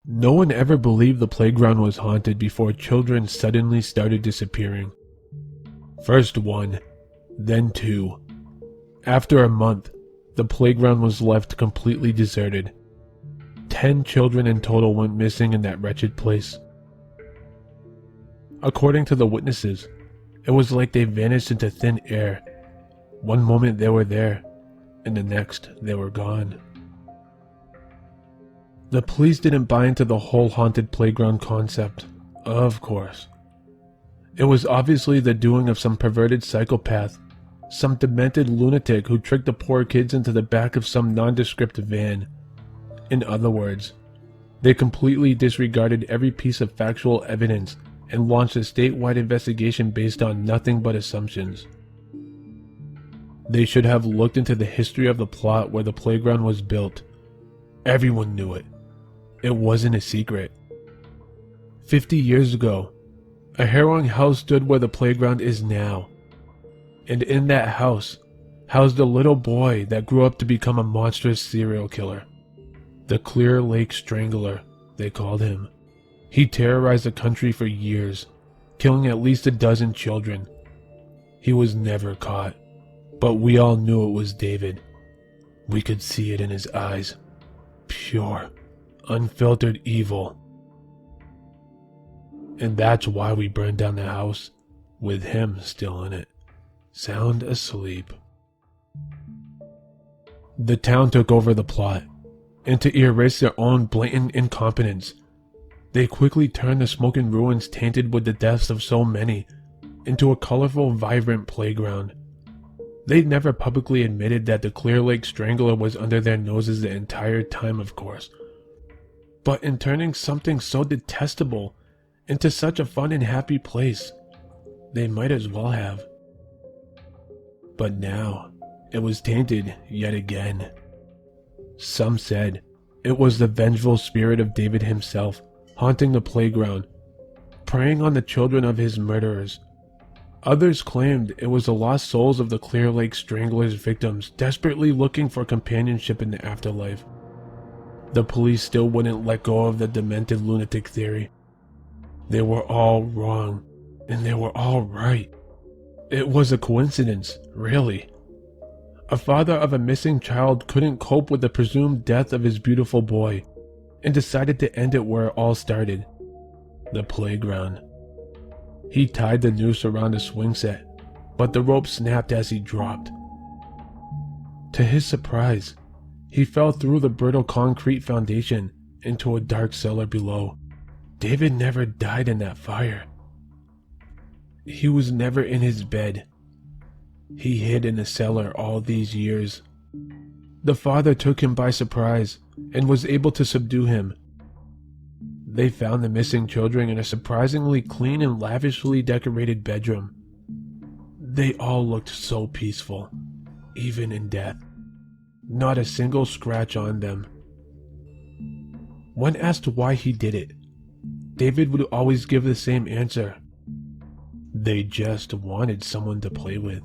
No one ever believed the playground was haunted before children suddenly started disappearing. First one, then two. After a month, the playground was left completely deserted. 10 children in total went missing in that wretched place. According to the witnesses, it was like they vanished into thin air. One moment they were there, and the next they were gone. The police didn't buy into the whole haunted playground concept, of course. It was obviously the doing of some perverted psychopath, some demented lunatic who tricked the poor kids into the back of some nondescript van. In other words, they completely disregarded every piece of factual evidence and launched a statewide investigation based on nothing but assumptions. They should have looked into the history of the plot where the playground was built. Everyone knew it. It wasn't a secret. 50 years ago, a harrowing house stood where the playground is now. And in that house, housed a little boy that grew up to become a monstrous serial killer. The Clear Lake Strangler, they called him. He terrorized the country for years, killing at least a dozen children. He was never caught, but we all knew it was David. We could see it in his eyes. Pure, unfiltered evil. And that's why we burned down the house, with him still in it, sound asleep. The town took over the plot, and to erase their own blatant incompetence, they quickly turned the smoking ruins tainted with the deaths of so many into a colorful, vibrant playground. They'd never publicly admitted that the Clear Lake Strangler was under their noses the entire time, of course. But in turning something so detestable into such a fun and happy place, they might as well have. But now, it was tainted yet again. Some said it was the vengeful spirit of David himself haunting the playground, preying on the children of his murderers. Others claimed it was the lost souls of the Clear Lake Strangler's victims desperately looking for companionship in the afterlife. The police still wouldn't let go of the demented lunatic theory. They were all wrong, and they were all right. It was a coincidence, really. A father of a missing child couldn't cope with the presumed death of his beautiful boy, and decided to end it where it all started, the playground. He tied the noose around a swing set, but the rope snapped as he dropped. To his surprise, he fell through the brittle concrete foundation into a dark cellar below. David never died in that fire. He was never in his bed. He hid in the cellar all these years. The father took him by surprise and was able to subdue him. They found the missing children in a surprisingly clean and lavishly decorated bedroom. They all looked so peaceful, even in death. Not a single scratch on them. When asked why he did it, David would always give the same answer. They just wanted someone to play with.